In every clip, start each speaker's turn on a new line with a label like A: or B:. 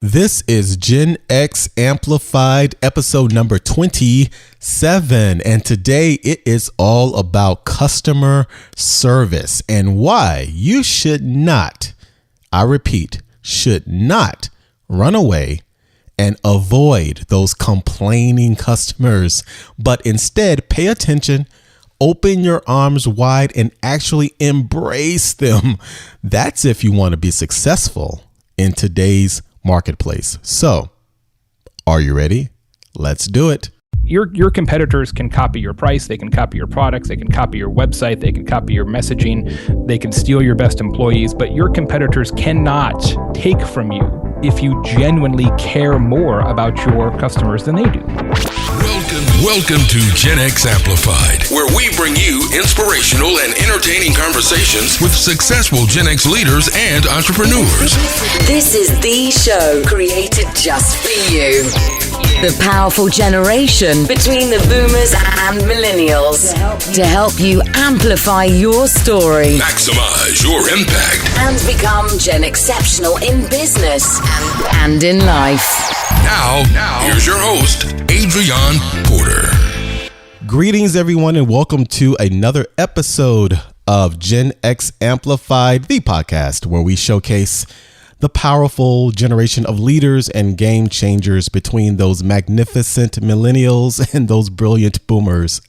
A: This is Gen X Amplified episode number 27, and today it is all about customer service and why you should not, I repeat, should not run away and avoid those complaining customers, but instead pay attention, open your arms wide, and actually embrace them. That's if you want to be successful in today's marketplace. So, are you ready? Let's do it.
B: Your competitors can copy your price, they can copy your products, they can copy your website, they can copy your messaging, they can steal your best employees, but your competitors cannot take from you if you genuinely care more about your customers than they do.
C: Welcome to Gen X Amplified, where we bring you inspirational and entertaining conversations with successful Gen X leaders and entrepreneurs.
D: This is the show created just for you. The powerful generation between the boomers and millennials to help you amplify your story,
C: Maximize your impact,
D: and become Gen Exceptional in business and in life.
C: Now, here's your host, Adrian Porter.
A: Greetings, everyone, and welcome to another episode of Gen X Amplified, the podcast where we showcase the powerful generation of leaders and game changers between those magnificent millennials and those brilliant boomers.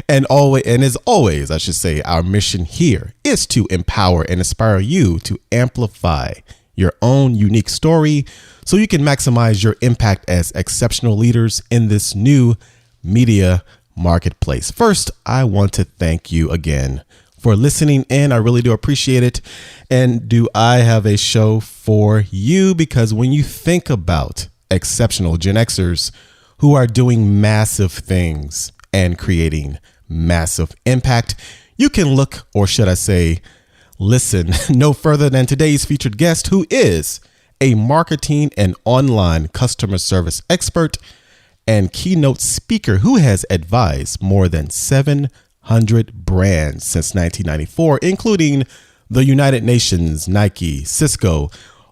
A: And as always, I should say, our mission here is to empower and inspire you to amplify your own unique story so you can maximize your impact as exceptional leaders in this new media marketplace. First, I want to thank you again for listening in. I really do appreciate it. And do I have a show for you? Because when you think about exceptional Gen Xers who are doing massive things and creating massive impact, you can look, or should I say, listen no further than today's featured guest, who is a marketing and online customer service expert and keynote speaker who has advised more than 700 brands since 1994, including the United Nations, Nike, Cisco,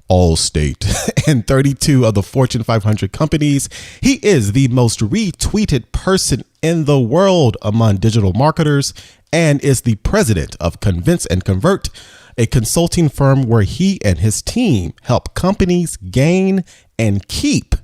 A: Allstate, and 32 of the Fortune 500 companies. He is the most retweeted person in the world among digital marketers and is the president of Convince and Convert, a consulting firm where he and his team help companies gain and keep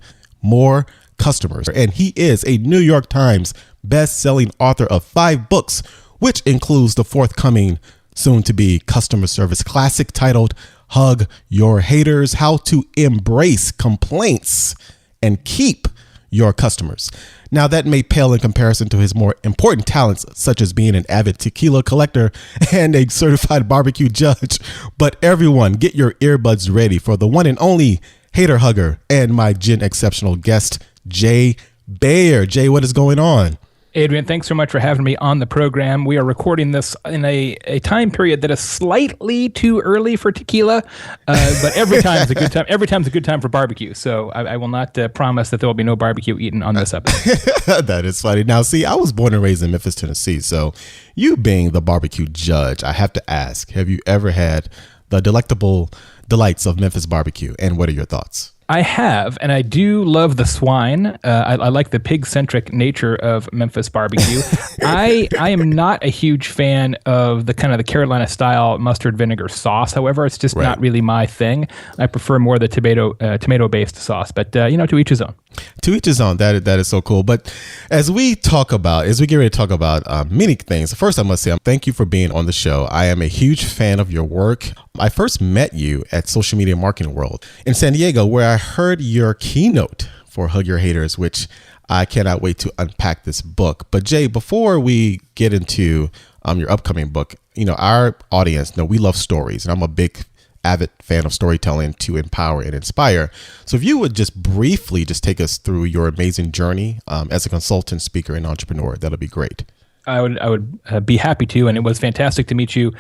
A: more customers. And he is a New York Times best-selling author of 5 books, which includes the forthcoming soon-to-be customer service classic titled Hug Your Haters: How to Embrace Complaints and Keep Your Customers. Now, that may pale in comparison to his more important talents, such as being an avid tequila collector and a certified barbecue judge. But everyone, get your earbuds ready for the one and only hater hugger and my Gen Exceptional guest, Jay Baer. Jay, what is going on?
B: Adrian, thanks so much for having me on the program. We are recording this in a time period that is slightly too early for tequila, but every time is a good time. Every time is a good time for barbecue. So I will not promise that there will be no barbecue eaten on this episode.
A: That is funny. Now, see, I was born and raised in Memphis, Tennessee. So you being the barbecue judge, I have to ask, have you ever had the delectable delights of Memphis barbecue? And what are your thoughts?
B: I have, and I do love the swine. I like the pig-centric nature of Memphis barbecue. I am not a huge fan of the kind of the Carolina-style mustard vinegar sauce. However, it's just not really my thing. I prefer more the tomato-based sauce. But to each his own.
A: To each his own. That is so cool. But as we get ready to talk about many things, first I must say thank you for being on the show. I am a huge fan of your work. I first met you at Social Media Marketing World in San Diego, where I heard your keynote for Hug Your Haters, which I cannot wait to unpack this book. But Jay, before we get into your upcoming book, our audience, we love stories, and I'm a big avid fan of storytelling to empower and inspire. So if you would just briefly take us through your amazing journey as a consultant, speaker, and entrepreneur, that'll be great.
B: I would be happy to, and it was fantastic to meet you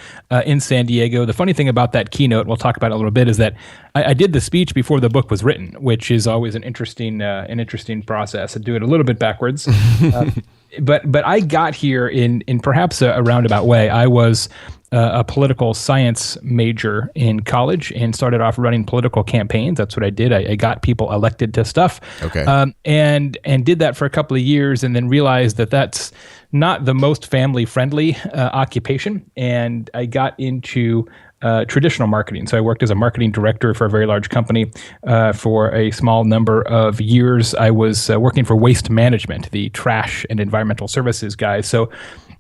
B: in San Diego. The funny thing about that keynote, we'll talk about it a little bit, is that I did the speech before the book was written, which is always an interesting process. I do it a little bit backwards. But I got here in perhaps a roundabout way. I was a political science major in college and started off running political campaigns. That's what I did. I got people elected to stuff.
A: Okay.
B: And did that for a couple of years, and then realized that that's not the most family-friendly occupation. And I got into traditional marketing. So I worked as a marketing director for a very large company for a small number of years. I was working for Waste Management, the trash and environmental services guys. So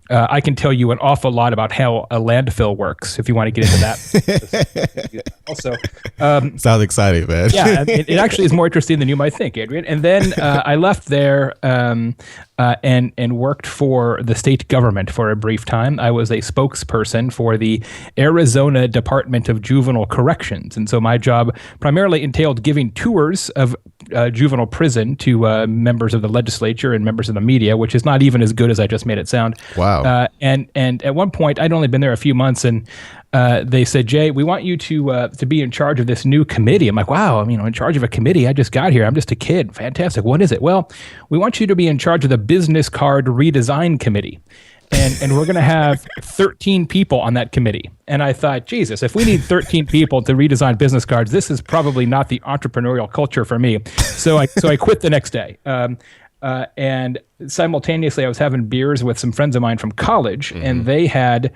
B: I can tell you an awful lot about how a landfill works if you want to get into that. Also,
A: sounds exciting, man.
B: Yeah, it actually is more interesting than you might think, Adrian. And then I left there and worked for the state government for a brief time. I was a spokesperson for the Arizona Department of Juvenile Corrections. And so my job primarily entailed giving tours of juvenile prison to members of the legislature and members of the media, which is not even as good as I just made it sound.
A: Wow.
B: And at one point, I'd only been there a few months, and they said, Jay, we want you to be in charge of this new committee. I'm like, wow, I'm in charge of a committee. I just got here. I'm just a kid. Fantastic. What is it? Well, we want you to be in charge of the business card redesign committee. And we're going to have 13 people on that committee. And I thought, Jesus, if we need 13 people to redesign business cards, this is probably not the entrepreneurial culture for me. So I quit the next day. And simultaneously, I was having beers with some friends of mine from college, and they had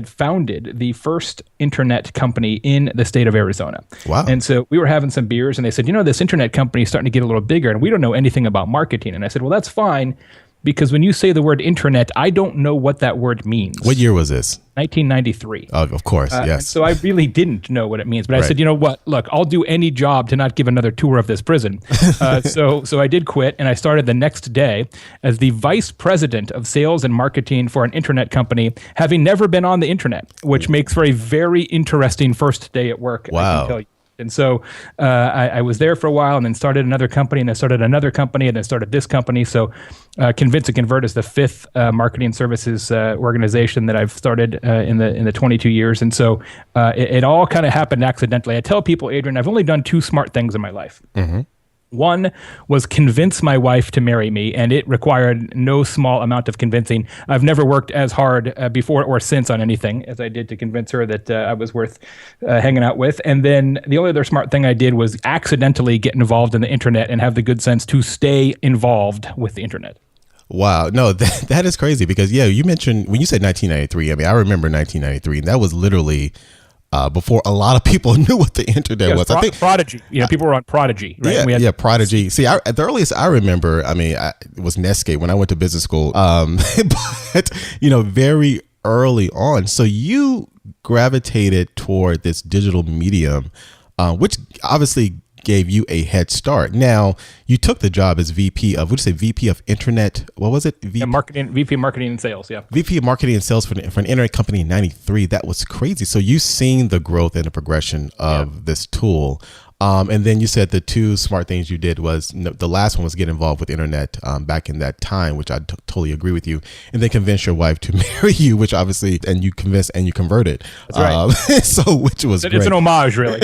B: founded the first internet company in the state of Arizona.
A: Wow.
B: And so we were having some beers, and they said, this internet company is starting to get a little bigger, and we don't know anything about marketing. And I said, well, that's fine, because when you say the word internet, I don't know what that word means.
A: What year was this?
B: 1993.
A: Oh, of course, yes.
B: So I really didn't know what it means. But I
A: Right.
B: said, you know what? Look, I'll do any job to not give another tour of this prison. So I did quit, and I started the next day as the vice president of sales and marketing for an internet company, having never been on the internet, which makes for a very interesting first day at work, I
A: Wow.
B: can tell you. And so I was there for a while, and then started another company, and then started another company, and then started this company. So Convince and Convert is the fifth marketing services organization that I've started in the 22 years. And so it all kind of happened accidentally. I tell people, Adrian, I've only done two smart things in my life. Mm-hmm. One was convince my wife to marry me, and it required no small amount of convincing. I've never worked as hard before or since on anything as I did to convince her that I was worth hanging out with. And then the only other smart thing I did was accidentally get involved in the internet and have the good sense to stay involved with the internet.
A: Wow. No, that is crazy because, you mentioned when you said 1993, I remember 1993, and that was literally before a lot of people knew what the internet was. I think
B: Prodigy. People were on Prodigy, right?
A: Yeah, Prodigy. See, the earliest I remember, it was Netscape when I went to business school. But very early on. So you gravitated toward this digital medium, which obviously gave you a head start. Now, you took the job as VP of Internet. What was it?
B: VP Marketing and Sales, yeah.
A: VP of Marketing and Sales for an internet company in 93. That was crazy. So you've seen the growth and the progression of this tool. And then you said the two smart things you did was the last one was get involved with internet back in that time, which I totally agree with you. And then convince your wife to marry you, which obviously, and you convinced and you converted.
B: That's right.
A: Which was great.
B: It's an homage, really.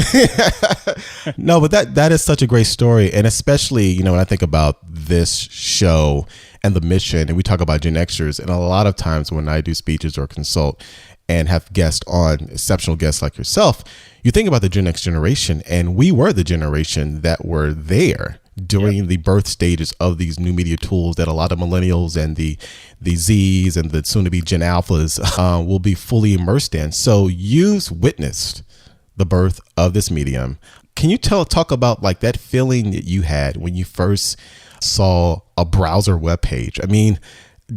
A: No, but that is such a great story. And especially, when I think about this show and the mission, and we talk about Gen Xers, and a lot of times when I do speeches or consult and have guests on, exceptional guests like yourself, you think about the Gen X generation, and we were the generation that were there during the birth stages of these new media tools that a lot of millennials and the Zs and the soon-to-be Gen Alphas will be fully immersed in. So you've witnessed the birth of this medium. Can you talk about like that feeling that you had when you first saw a browser web page?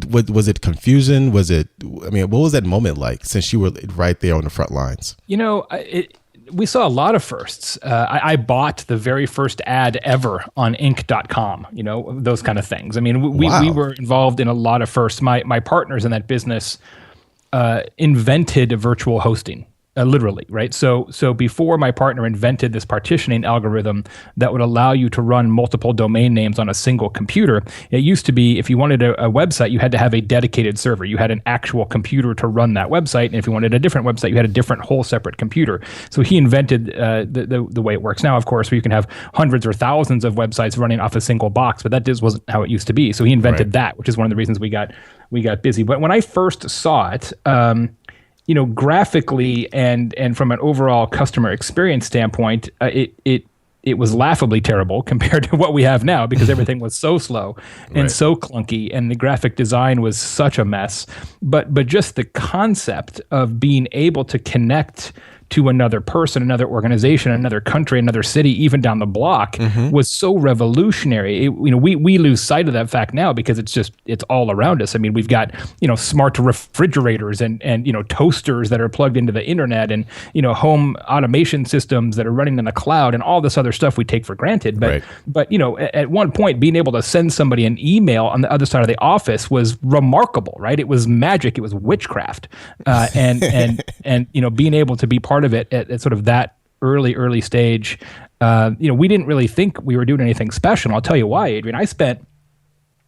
A: Was it confusion? What was that moment like since you were right there on the front lines?
B: We saw a lot of firsts. I bought the very first ad ever on Inc.com, those kind of things. We were involved in a lot of firsts. My partners in that business invented virtual hosting. Literally, right? So before my partner invented this partitioning algorithm that would allow you to run multiple domain names on a single computer, it used to be if you wanted a website, you had to have a dedicated server. You had an actual computer to run that website, and if you wanted a different website, you had a different whole separate computer. So he invented the way it works now, of course, where you can have hundreds or thousands of websites running off a single box, but that just wasn't how it used to be. So he invented that, which is one of the reasons we got busy. But when I first saw it, graphically and from an overall customer experience standpoint, it was laughably terrible compared to what we have now, because everything was so slow and so clunky, and the graphic design was such a mess. But just the concept of being able to connect to another person, another organization, another country, another city, even down the block, was so revolutionary. We lose sight of that fact now because it's all around us. I mean, we've got, smart refrigerators and toasters that are plugged into the internet, and, home automation systems that are running in the cloud, and all this other stuff we take for granted. But at one point, being able to send somebody an email on the other side of the office was remarkable, right? It was magic. It was witchcraft. And being able to be part of it at sort of that early stage, we didn't really think we were doing anything special. And I'll tell you why, Adrian. I spent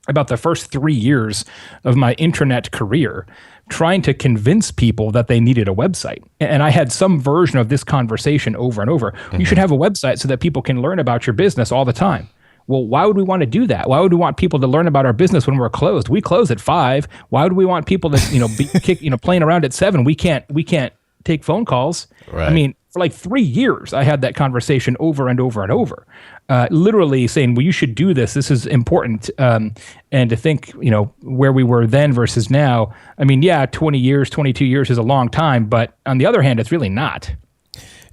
B: about the first 3 years of my internet career trying to convince people that they needed a website. And I had some version of this conversation over and over. You should have a website so that people can learn about your business all the time. Well, why would we want to do that? Why would we want people to learn about our business when we're closed? We close at 5. Why would we want people to be playing around at 7? We can't take phone calls. Right. I mean, for like 3 years, I had that conversation over and over and over, literally saying, well, you should do this. This is important. And to think, where we were then versus now, I mean, 20 years, 22 years is a long time, but on the other hand, it's really not.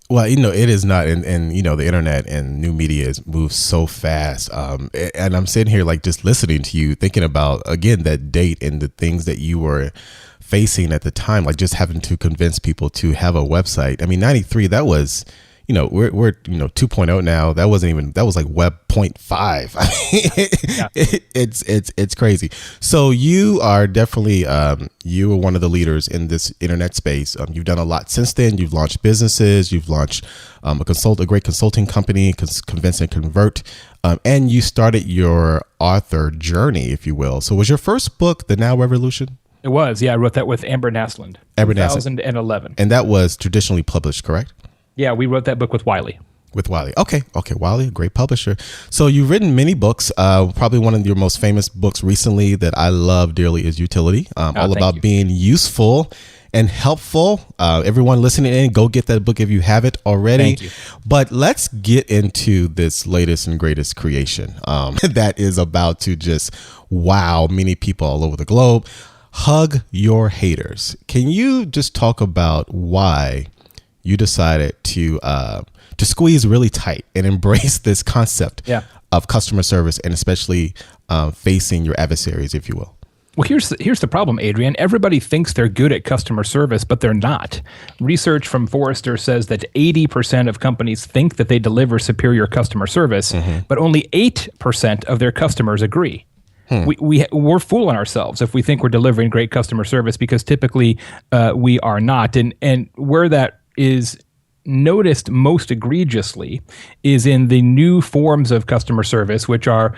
A: Well, it is not. And the internet and new media moves so fast. And I'm sitting here like just listening to you, thinking about, again, that date and the things that you were facing at the time, like just having to convince people to have a website. I mean, 93, that was, we're 2.0 now. That was like web 0.5. I mean, it's crazy. So you are definitely, you were one of the leaders in this internet space. You've done a lot since then. You've launched businesses. You've launched a great consulting company, Convince and Convert. And you started your author journey, if you will. So was your first book The Now Revolution?
B: It was, I wrote that with Amber Naslund, 2011.
A: And that was traditionally published, correct?
B: Yeah, we wrote that book with Wiley.
A: With Wiley. Okay, Wiley, a great publisher. So you've written many books. Probably one of your most famous books recently that I love dearly is Utility, all about being useful and helpful. Everyone listening in, go get that book if you haven't already.
B: Thank you.
A: But let's get into this latest and greatest creation that is about to just wow many people all over the globe. Hug Your Haters. Can you just talk about why you decided to squeeze really tight and embrace this concept of customer service, and especially facing your adversaries, if you will?
B: Well, here's the problem, Adrian. Everybody thinks they're good at customer service, but they're not. Research from Forrester says that 80% of companies think that they deliver superior customer service, but only 8% of their customers agree. We're fooling ourselves if we think we're delivering great customer service, because typically we are not. And where that is noticed most egregiously is in the new forms of customer service, which are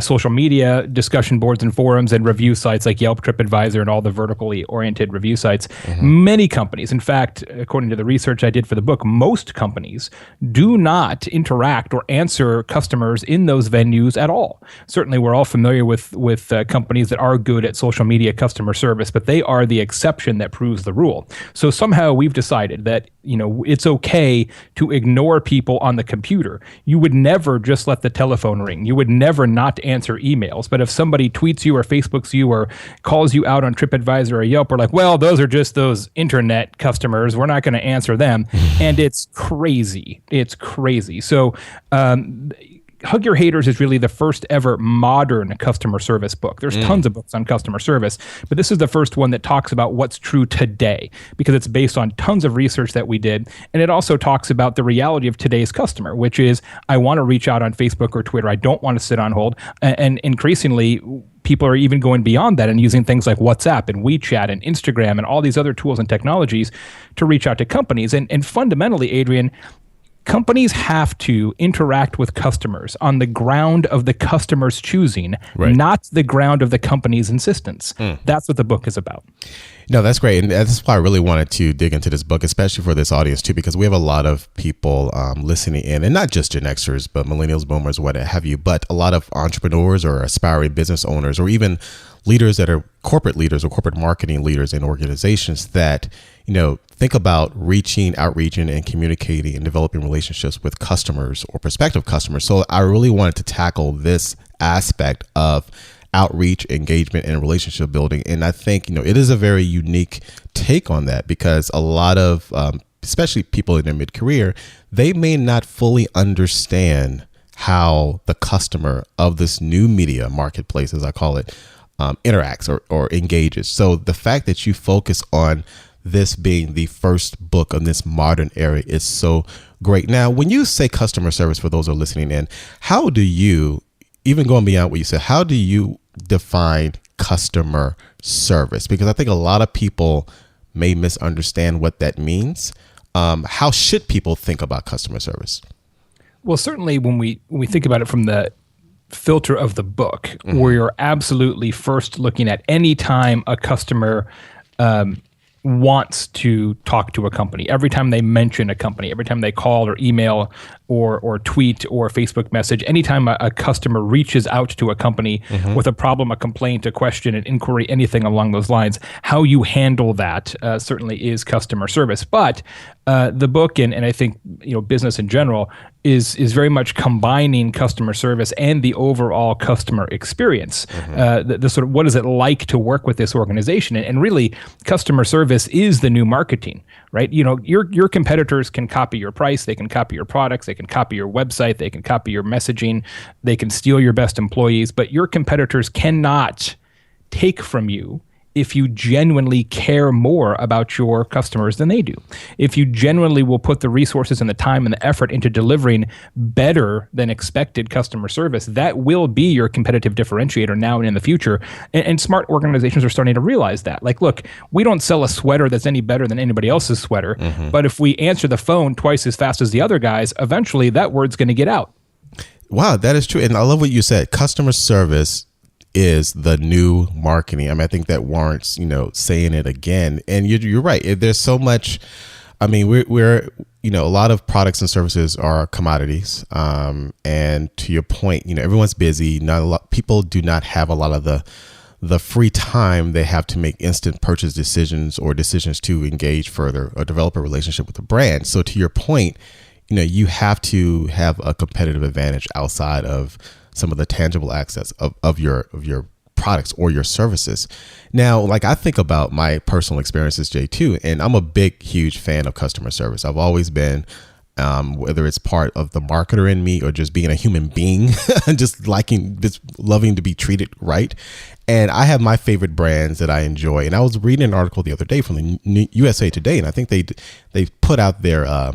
B: social media, discussion boards and forums, and review sites like Yelp, TripAdvisor, and all the vertically oriented review sites. Many companies, in fact, according to the research I did for the book, most companies do not interact or answer customers in those venues at all. Certainly, we're all familiar with companies that are good at social media customer service, but they are the exception that proves the rule. So somehow we've decided that it's okay to ignore people on the computer. You would never just let the telephone ring. You would never not answer emails. But if somebody tweets you or Facebooks you or calls you out on TripAdvisor or Yelp, we're like, well, those are just those internet customers. We're not going to answer them. And it's crazy. It's crazy. So Hug Your Haters is really the first ever modern customer service book. There's tons of books on customer service, but this is the first one that talks about what's true today, because it's based on tons of research that we did. And it also talks about the reality of today's customer, which is, I want to reach out on Facebook or Twitter. I don't want to sit on hold. And increasingly, people are even going beyond that and using things like WhatsApp and WeChat and Instagram and all these other tools and technologies to reach out to companies. And fundamentally, Adrian, companies have to interact with customers on the ground of the customer's choosing, not the ground of the company's insistence. That's what the book is about.
A: No, that's great. And that's why I really wanted to dig into this book, especially for this audience too, because we have a lot of people listening in, and not just Gen Xers, but millennials, boomers, what have you, but a lot of entrepreneurs or aspiring business owners, or even leaders that are corporate leaders or corporate marketing leaders in organizations that, think about outreaching and communicating and developing relationships with customers or prospective customers. So I really wanted to tackle this aspect of outreach, engagement, and relationship building. And I think, it is a very unique take on that, because a lot of, especially people in their mid-career, they may not fully understand how the customer of this new media marketplace, as I call it, interacts or engages. So the fact that you focus on this being the first book of this modern era is so great. Now, when you say customer service, for those who are listening in, how do you, even going beyond what you said, how do you define customer service? Because I think a lot of people may misunderstand what that means. How should people think about customer service?
B: Well, certainly when we think about it from the filter of the book, where you're absolutely first looking at any time a customer wants to talk to a company, every time they mention a company, every time they call or email or tweet or Facebook message, anytime a customer reaches out to a company with a problem, a complaint, a question, an inquiry, anything along those lines, how you handle that certainly is customer service. But the book and I think business in general is very much combining customer service and the overall customer experience. The sort of what is it like to work with this organization, and really customer service is the new marketing, right? Your competitors can copy your price, they can copy your products, they can copy your website, they can copy your messaging, they can steal your best employees, but your competitors cannot take from you if you genuinely care more about your customers than they do. If you genuinely will put the resources and the time and the effort into delivering better than expected customer service, that will be your competitive differentiator now and in the future. And smart organizations are starting to realize that. Like, look, we don't sell a sweater that's any better than anybody else's sweater, but if we answer the phone twice as fast as the other guys, eventually that word's going to get out.
A: Wow, that is true. And I love what you said. Customer service is the new marketing. I think that warrants, saying it again. And you're right. There's so much. We're a lot of products and services are commodities. And to your point, everyone's busy. People do not have a lot of the free time they have to make instant purchase decisions or decisions to engage further or develop a relationship with the brand. So to your point, you have to have a competitive advantage outside of some of the tangible access of your products or your services. Now, like, I think about my personal experiences, Jay, too, and I'm a huge fan of customer service. I've always been, whether it's part of the marketer in me or just being a human being, just loving to be treated right. And I have my favorite brands that I enjoy. And I was reading an article the other day from the USA Today, and I think they put out their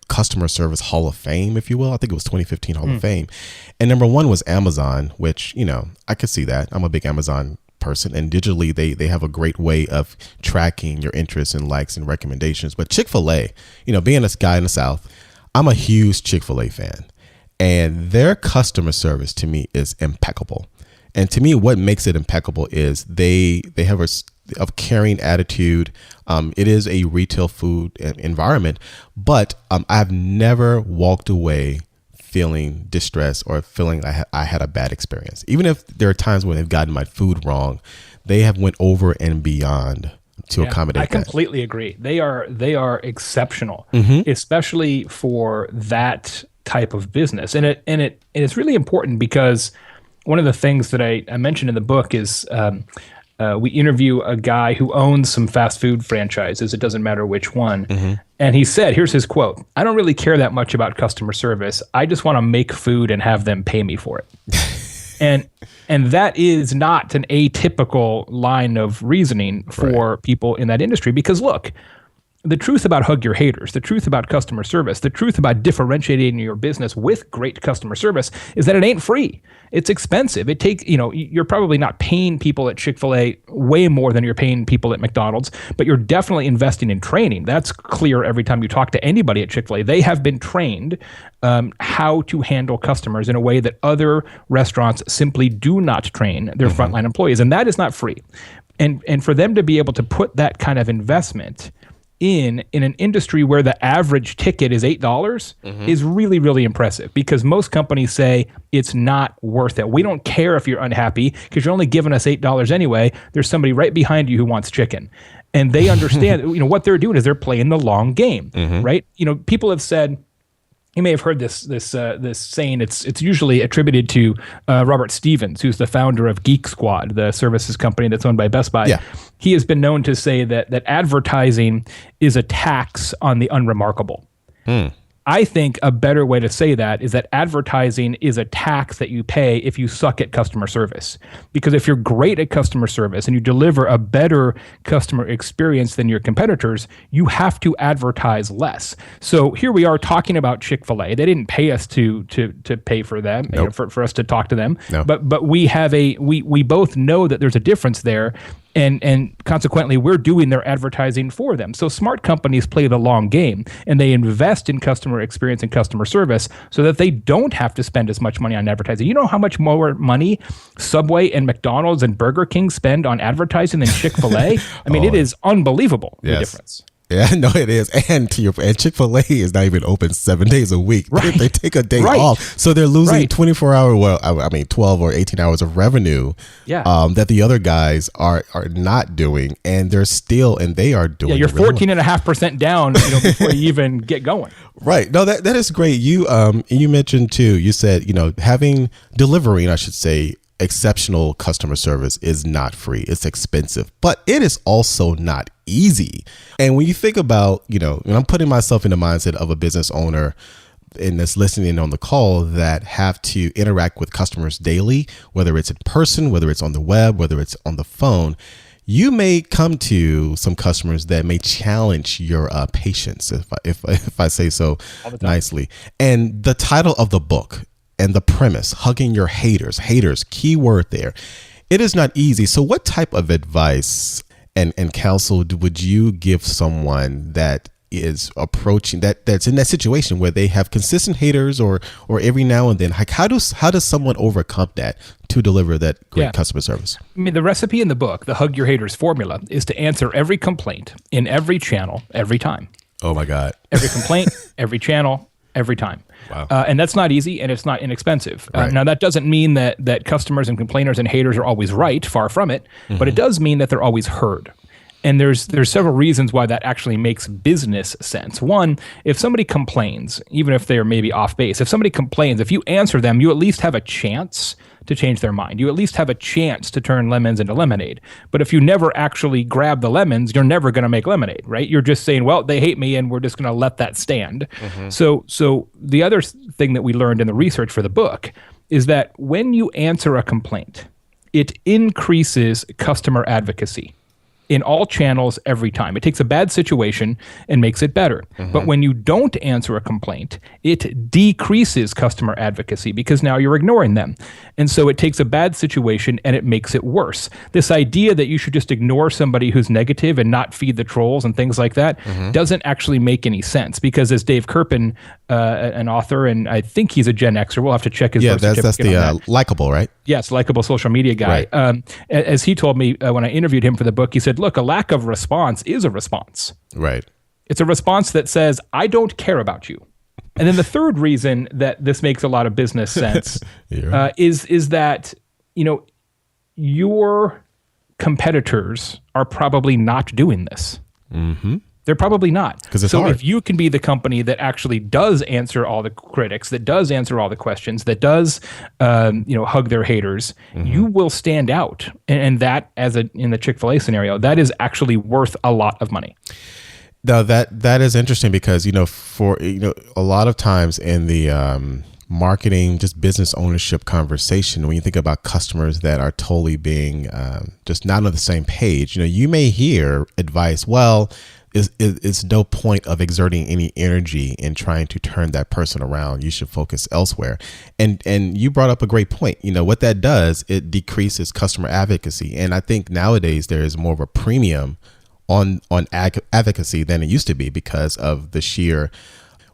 A: customer service Hall of Fame, if you will. I think it was 2015 Hall of Fame. And number one was Amazon, which, I could see that. I'm a big Amazon person, and digitally they have a great way of tracking your interests and likes and recommendations. But Chick-fil-A, being a guy in the South, I'm a huge Chick-fil-A fan, and their customer service to me is impeccable. And to me, what makes it impeccable is they have a caring attitude. It is a retail food environment, but I've never walked away feeling distressed or feeling I had a bad experience. Even if there are times when they've gotten my food wrong, they have went over and beyond to accommodate that.
B: I completely agree. They are exceptional, especially for that type of business. And it's really important because one of the things that I mentioned in the book is we interview a guy who owns some fast food franchises. It doesn't matter which one. And he said, here's his quote: "I don't really care that much about customer service. I just want to make food and have them pay me for it." And that is not an atypical line of reasoning for people in that industry. Because look, the truth about hug your haters, the truth about customer service, the truth about differentiating your business with great customer service is that it ain't free. It's expensive. You're probably not paying people at Chick-fil-A way more than you're paying people at McDonald's, but you're definitely investing in training. That's clear every time you talk to anybody at Chick-fil-A. They have been trained how to handle customers in a way that other restaurants simply do not train their frontline employees, and that is not free. And for them to be able to put that kind of investment in an industry where the average ticket is $8 is really, really impressive, because most companies say it's not worth it. We don't care if you're unhappy because you're only giving us $8 anyway. There's somebody right behind you who wants chicken. And they understand, what they're doing is they're playing the long game, right? People have said, you may have heard this saying. It's usually attributed to Robert Stevens, who's the founder of Geek Squad, the services company that's owned by Best Buy.
A: Yeah.
B: He has been known to say that advertising is a tax on the unremarkable. I think a better way to say that is that advertising is a tax that you pay if you suck at customer service. Because if you're great at customer service and you deliver a better customer experience than your competitors, you have to advertise less. So here we are talking about Chick-fil-A. They didn't pay us to pay for them,
A: Nope.
B: for us to talk to them.
A: No.
B: But we have we both know that there's a difference there. And consequently, we're doing their advertising for them. So smart companies play the long game, and they invest in customer experience and customer service so that they don't have to spend as much money on advertising. You know how much more money Subway and McDonald's and Burger King spend on advertising than Chick-fil-A? I mean, it is unbelievable, the difference.
A: Yeah, no, it is. And Chick-fil-A is not even open 7 days a week.
B: Right.
A: They take a day
B: Right.
A: off. So they're losing
B: Right.
A: 12 or 18 hours of revenue that the other guys are not doing. And they are doing.
B: Yeah, you're
A: really well.
B: 14.5% down before you even get going.
A: Right. No, that is great. You mentioned too, you said, delivering, I should say, exceptional customer service is not free. It's expensive, but it is also not easy. And when you think about, and I'm putting myself in the mindset of a business owner and that's listening on the call that have to interact with customers daily, whether it's in person, whether it's on the web, whether it's on the phone, you may come to some customers that may challenge your patience, if I say so nicely. And the title of the book and the premise, hugging your haters, key word there. It is not easy. So what type of advice and counsel would you give someone that is approaching that's in that situation where they have consistent haters or every now and then? Like how does someone overcome that to deliver that great customer service?
B: I mean, the recipe in the book, the Hug Your Haters formula, is to answer every complaint in every channel every time.
A: Oh my God.
B: Every complaint, every channel, every time.
A: Wow.
B: And that's not easy, and it's not inexpensive.
A: Right.
B: Now, that doesn't mean that customers and complainers and haters are always right, far from it, but it does mean that they're always heard. And there's several reasons why that actually makes business sense. One, if somebody complains, even if they're maybe off base, if somebody complains, if you answer them, you at least have a chance to change their mind. You at least have a chance to turn lemons into lemonade. But if you never actually grab the lemons, you're never going to make lemonade, right? You're just saying, well, they hate me and we're just going to let that stand. So the other thing that we learned in the research for the book is that when you answer a complaint, it increases customer advocacy in all channels every time. It takes a bad situation and makes it better. But when you don't answer a complaint, it decreases customer advocacy because now you're ignoring them. And so it takes a bad situation and it makes it worse. This idea that you should just ignore somebody who's negative and not feed the trolls and things like that doesn't actually make any sense, because as Dave Kirpin, an author, and I think he's a Gen Xer, we'll have to check his birth certificate.
A: That's the likable, right?
B: Yes, likable social media guy.
A: Right.
B: As he told me when I interviewed him for the book, he said, look, a lack of response is a response.
A: Right.
B: It's a response that says, I don't care about you. And then the third reason that this makes a lot of business sense is that, your competitors are probably not doing this. They're probably not.
A: Because it's
B: so
A: hard.
B: If you can be the company that actually does answer all the critics, that does answer all the questions, that does, hug their haters, you will stand out. And that, in the Chick-fil-A scenario, that is actually worth a lot of money.
A: Now that is interesting because, for a lot of times in the marketing, just business ownership conversation, when you think about customers that are totally being just not on the same page, you may hear advice, well, it's no point of exerting any energy in trying to turn that person around. You should focus elsewhere. And you brought up a great point. What that does, it decreases customer advocacy. And I think nowadays there is more of a premium on advocacy than it used to be because of the sheer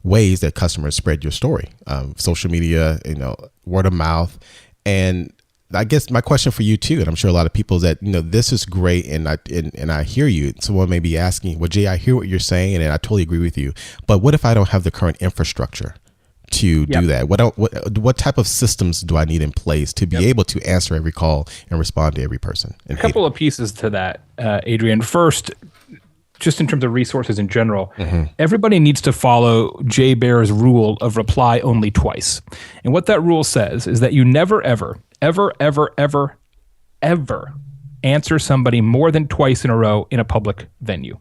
A: ways that customers spread your story, social media, word of mouth. And I guess my question for you too, and I'm sure a lot of people, is that, this is great, and I hear you. Someone may be asking, well, Jay, I hear what you're saying, and I totally agree with you. But what if I don't have the current infrastructure to do that? What type of systems do I need in place to be able to answer every call and respond to every person?
B: A couple of pieces to that, Adrian. First, just in terms of resources in general, everybody needs to follow Jay Baer's rule of reply only twice. And what that rule says is that you never, ever, ever, ever, ever, ever answer somebody more than twice in a row in a public venue.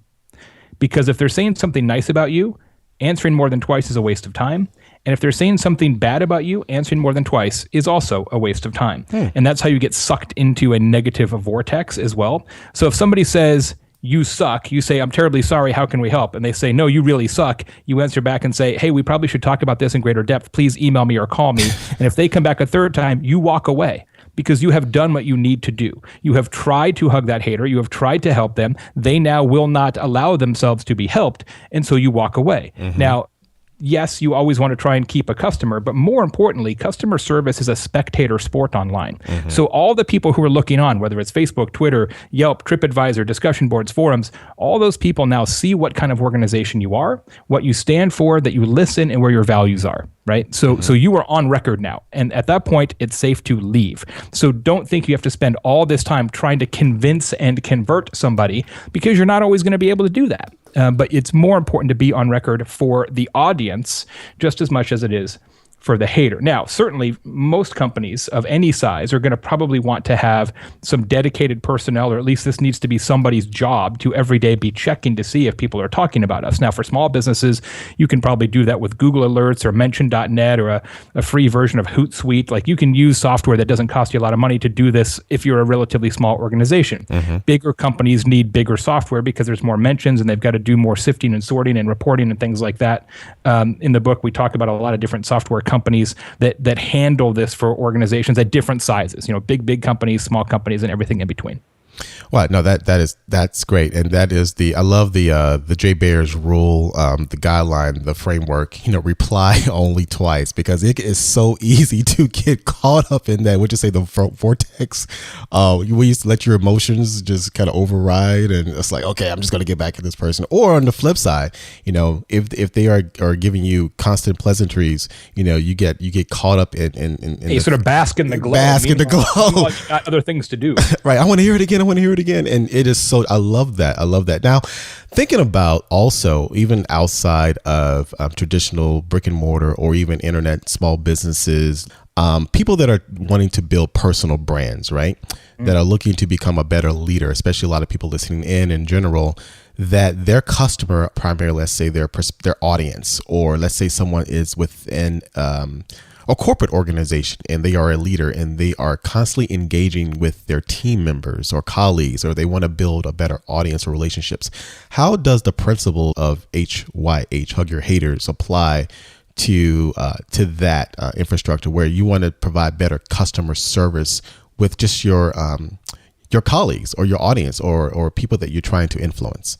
B: Because if they're saying something nice about you, answering more than twice is a waste of time. And if they're saying something bad about you, answering more than twice is also a waste of time. And that's how you get sucked into a negative vortex as well. So if somebody says, you suck, you say, I'm terribly sorry, how can we help? And they say, no, you really suck. You answer back and say, hey, we probably should talk about this in greater depth. Please email me or call me. And if they come back a third time, you walk away because you have done what you need to do. You have tried to hug that hater. You have tried to help them. They now will not allow themselves to be helped. And so you walk away. Now, yes, you always want to try and keep a customer, but more importantly, customer service is a spectator sport online. So all the people who are looking on, whether it's Facebook, Twitter, Yelp, TripAdvisor, discussion boards, forums, all those people now see what kind of organization you are, what you stand for, that you listen, and where your values are, right? So you are on record now. And at that point, it's safe to leave. So don't think you have to spend all this time trying to convince and convert somebody, because you're not always going to be able to do that. But it's more important to be on record for the audience just as much as it is for the hater. Now, certainly most companies of any size are going to probably want to have some dedicated personnel, or at least this needs to be somebody's job to every day be checking to see if people are talking about us. Now, for small businesses, you can probably do that with Google Alerts or Mention.net or a free version of Hootsuite. Like, you can use software that doesn't cost you a lot of money to do this if you're a relatively small organization. Bigger companies need bigger software because there's more mentions and they've got to do more sifting and sorting and reporting and things like that. In the book, we talk about a lot of different software companies that handle this for organizations at different sizes, big companies, small companies, and everything in between.
A: Well, no, that's great, and that is I love the Jay Baer's rule, the guideline, the framework. Reply only twice, because it is so easy to get caught up in that. Would you say the vortex? You used to let your emotions just kind of override, and it's like, okay, I'm just going to get back at this person. Or on the flip side, if they are giving you constant pleasantries, you get caught up in
B: you sort of bask in the glow.
A: Bask in the glow.
B: You got other things to do.
A: Right. I want to hear it again. And it is so, I love that. Now, thinking about also, even outside of traditional brick and mortar or even internet small businesses, people that are wanting to build personal brands, right? That are looking to become a better leader, especially a lot of people listening in general, that their customer, primarily, let's say their audience, or let's say someone is within a corporate organization and they are a leader and they are constantly engaging with their team members or colleagues, or they want to build a better audience or relationships. How does the principle of HYH, hug your haters, apply to that infrastructure where you want to provide better customer service with just your colleagues or your audience or people that you're trying to influence?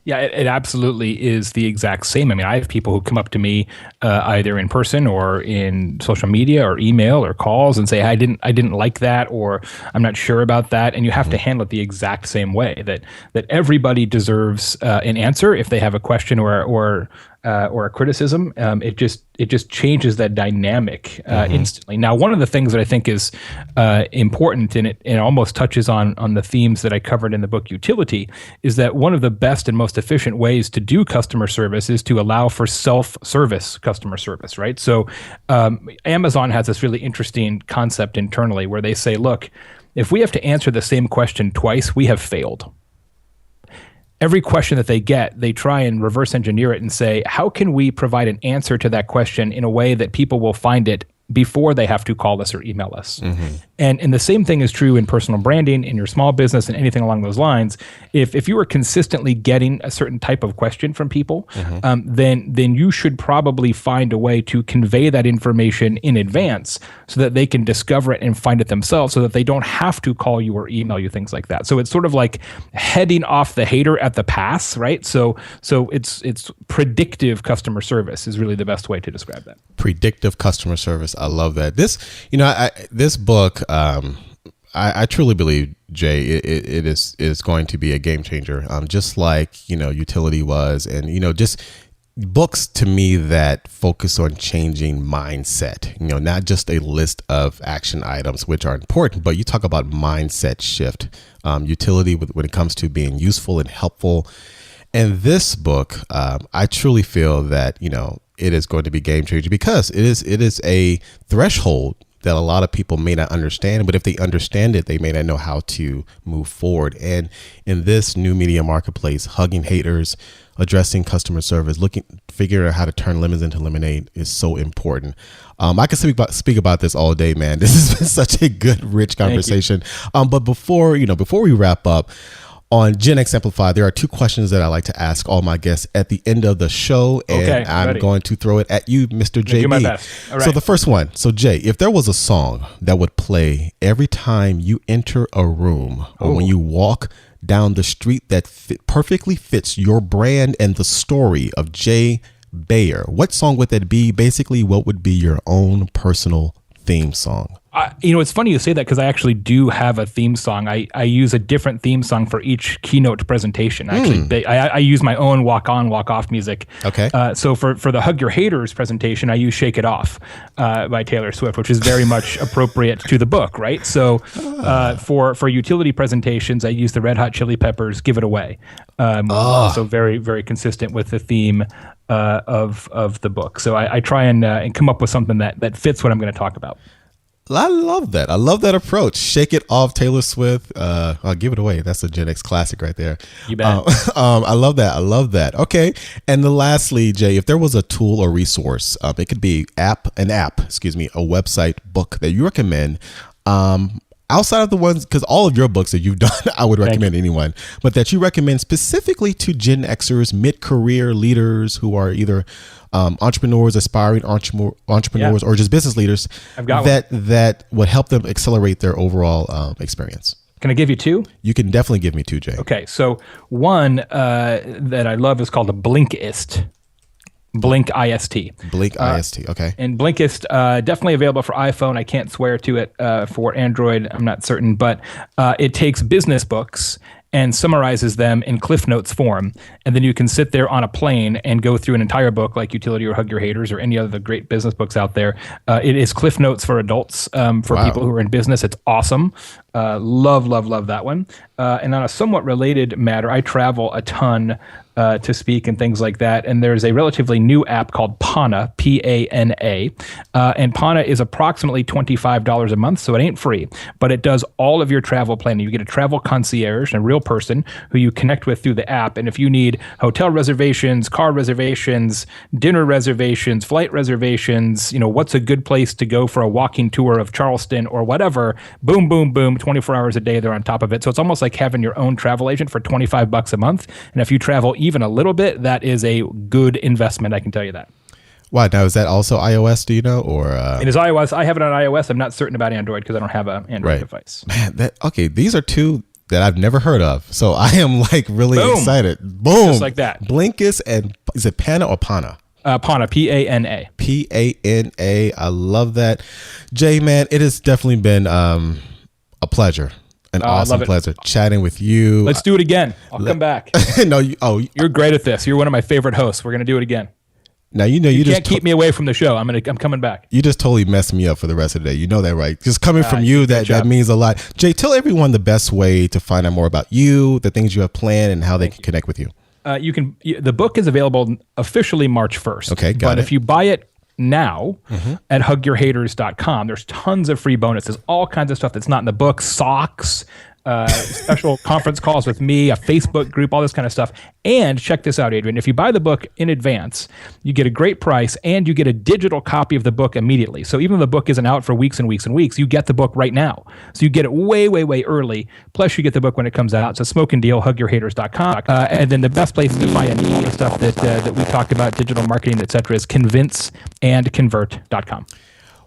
B: Yeah, it absolutely is the exact same. I mean, I have people who come up to me either in person or in social media or email or calls and say, I didn't like that, or I'm not sure about that. And you have to handle it the exact same way, that everybody deserves an answer if they have a question or a criticism. It just changes that dynamic instantly. Now, one of the things that I think is important, and it almost touches on the themes that I covered in the book Utility, is that one of the best and most efficient ways to do customer service is to allow for self-service customer service, right? So Amazon has this really interesting concept internally where they say, look, if we have to answer the same question twice, we have failed. Every question that they get, they try and reverse engineer it and say, how can we provide an answer to that question in a way that people will find it before they have to call us or email us? And the same thing is true in personal branding, in your small business, and anything along those lines. If you are consistently getting a certain type of question from people, then you should probably find a way to convey that information in advance so that they can discover it and find it themselves, so that they don't have to call you or email you, things like that. So it's sort of like heading off the hater at the pass, right? So it's predictive customer service is really the best way to describe that.
A: Predictive customer service. I love that. This book, I truly believe, Jay, it is going to be a game changer. Just like, utility was, and, just books to me that focus on changing mindset, not just a list of action items, which are important, but you talk about mindset shift, utility when it comes to being useful and helpful. And this book, I truly feel that, it is going to be game changing because it is a threshold that a lot of people may not understand, but if they understand it, they may not know how to move forward. And in this new media marketplace, hugging haters, addressing customer service, figuring out how to turn lemons into lemonade is so important. I can speak about this all day, man. This has been such a good, rich conversation. But before we wrap up, on Gen X Amplified, there are two questions that I like to ask all my guests at the end of the show, and I'm going to throw it at you, Mr. JB.
B: Do my best. All right.
A: So the first one. So Jay, if there was a song that would play every time you enter a room or when you walk down the street that perfectly fits your brand and the story of Jay Baer, what song would that be? Basically, what would be your own personal theme song?
B: It's funny you say that because I actually do have a theme song. I use a different theme song for each keynote presentation. Actually, I use my own walk on, walk off music.
A: Okay.
B: So for the Hug Your Haters presentation, I use Shake It Off by Taylor Swift, which is very much appropriate to the book, right? So for utility presentations, I use the Red Hot Chili Peppers' Give It Away. So very, very consistent with the theme of the book. So I try and come up with something that fits what I'm going to talk about.
A: I love that. I love that approach. Shake It Off, Taylor Swift. I'll Give It Away. That's a Gen X classic right there.
B: You bet.
A: I love that. I love that. Okay. And then lastly, Jay, if there was a tool or resource, it could be a website, book that you recommend, outside of the ones, because all of your books that you've done, I would recommend anyone, but that you recommend specifically to Gen Xers, mid-career leaders who are either entrepreneurs, aspiring entrepreneurs, or just business leaders that would help them accelerate their overall experience.
B: Can I give you two?
A: You can definitely give me two, Jay.
B: Okay, so one that I love is called a Blinkist. Blink IST.
A: Blink IST, okay.
B: And Blinkist, definitely available for iPhone. I can't swear to it for Android. I'm not certain, but it takes business books and summarizes them in Cliff Notes form. And then you can sit there on a plane and go through an entire book like Utility or Hug Your Haters or any other of the great business books out there. It is Cliff Notes for adults, for people who are in business. It's awesome. Love that one. And on a somewhat related matter, I travel a ton to speak and things like that. And there's a relatively new app called Pana, P-A-N-A. And Pana is approximately $25 a month, so it ain't free. But it does all of your travel planning. You get a travel concierge, a real person who you connect with through the app. And if you need hotel reservations, car reservations, dinner reservations, flight reservations, what's a good place to go for a walking tour of Charleston or whatever, boom, boom, boom, 24 hours a day, they're on top of it. So it's almost like having your own travel agent for $25 a month. And if you travel even a little bit, that is a good investment. I can tell you that.
A: Wow. Now, is that also iOS, do you know? Or
B: it is iOS. I have it on iOS. I'm not certain about Android because I don't have an Android device.
A: Man, these are two that I've never heard of. So I am really excited. Boom.
B: Just like that.
A: Blinkist, and is it Pana or Pana?
B: Pana, P-A-N-A.
A: P-A-N-A. I love that. Jay, man, it has definitely been a pleasure. An awesome pleasure chatting with you.
B: Let's do it again. I'll come back.
A: No,
B: you're great at this. You're one of my favorite hosts. We're going to do it again.
A: Now, you
B: just can't keep me away from the show. I'm coming back.
A: You just totally messed me up for the rest of the day. You know that, right? Just coming from you, that means a lot. Jay, tell everyone the best way to find out more about you, the things you have planned, and how they can connect with you.
B: The book is available officially March 1st.
A: Okay, got it.
B: But if you buy it now at hugyourhaters.com, there's tons of free bonuses, all kinds of stuff that's not in the book, socks, special conference calls with me, a Facebook group, all this kind of stuff. And check this out, Adrian. If you buy the book in advance, you get a great price and you get a digital copy of the book immediately. So even though the book isn't out for weeks and weeks and weeks, you get the book right now. So you get it way, way, way early. Plus you get the book when it comes out. It's a smoking deal, hugyourhaters.com. And then the best place to find any of the stuff that we talked about, digital marketing, et cetera, is convinceandconvert.com.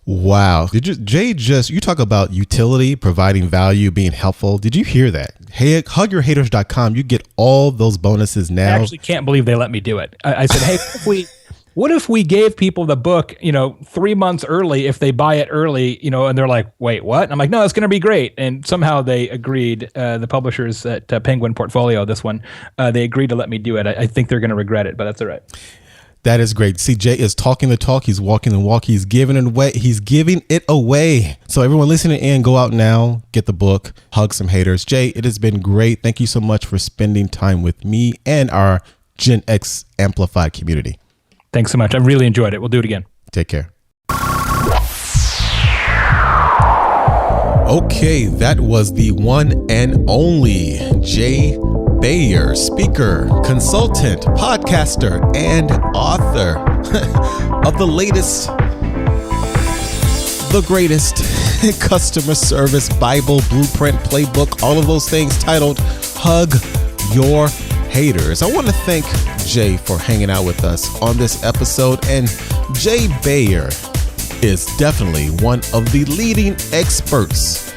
A: Wow. Jay, you talk about utility, providing value, being helpful. Did you hear that? Hey, hugyourhaters.com. You get all those bonuses now.
B: I actually can't believe they let me do it. I said, hey, what if we gave people the book, 3 months early if they buy it early, and they're like, wait, what? And I'm like, no, it's going to be great. And somehow they agreed, the publishers at Penguin Portfolio, this one, they agreed to let me do it. I think they're going to regret it, but that's all right.
A: That is great. See, Jay is talking the talk. He's walking the walk. He's giving it away. He's giving it away. So everyone listening in, go out now, get the book, hug some haters. Jay, it has been great. Thank you so much for spending time with me and our Gen X Amplified community.
B: Thanks so much. I really enjoyed it. We'll do it again.
A: Take care. Okay, that was the one and only Jay Baer, speaker, consultant, podcaster, and author of the latest, the greatest customer service Bible, blueprint, playbook, all of those things, titled Hug Your Haters. I want to thank Jay for hanging out with us on this episode. And Jay Baer is definitely one of the leading experts,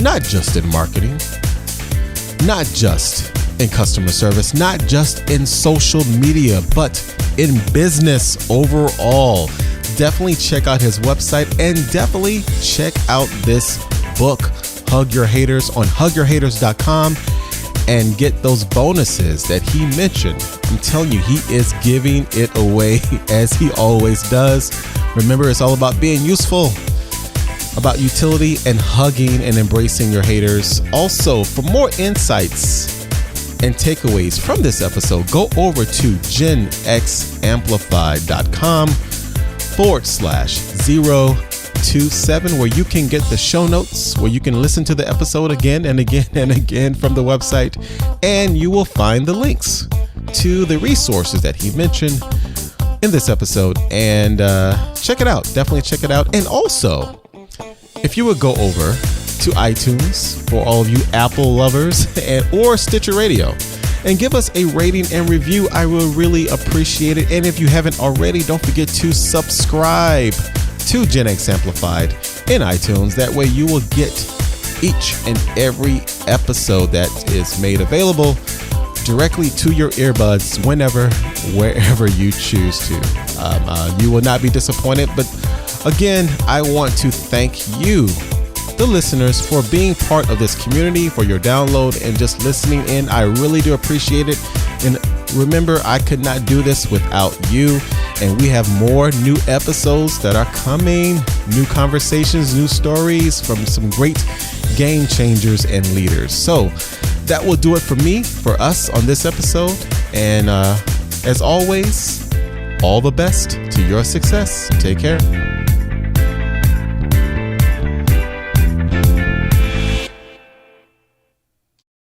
A: not just in marketing, not just in customer service, not just in social media, but in business overall. Definitely check out his website and definitely check out this book, Hug Your Haters, on hugyourhaters.com, and get those bonuses that he mentioned. I'm telling you, he is giving it away as he always does. Remember, it's all about being useful, about utility, and hugging and embracing your haters. Also, for more insights and takeaways from this episode, go over to genxamplified.com/027, where you can get the show notes, where you can listen to the episode again and again and again from the website, and you will find the links to the resources that he mentioned in this episode. And check it out. Definitely check it out. And also, if you would go over to iTunes for all of you Apple lovers or Stitcher Radio and give us a rating and review, I will really appreciate it. And if you haven't already, don't forget to subscribe to Gen X Amplified in iTunes. That way you will get each and every episode that is made available directly to your earbuds whenever, wherever you choose to. You will not be disappointed. But again, I want to thank you, the listeners, for being part of this community, for your download and just listening in. I really do appreciate it. And remember, I could not do this without you. And we have more new episodes that are coming, new conversations, new stories from some great game changers and leaders. So that will do it for me, for us on this episode. And as always, all the best to your success. Take care.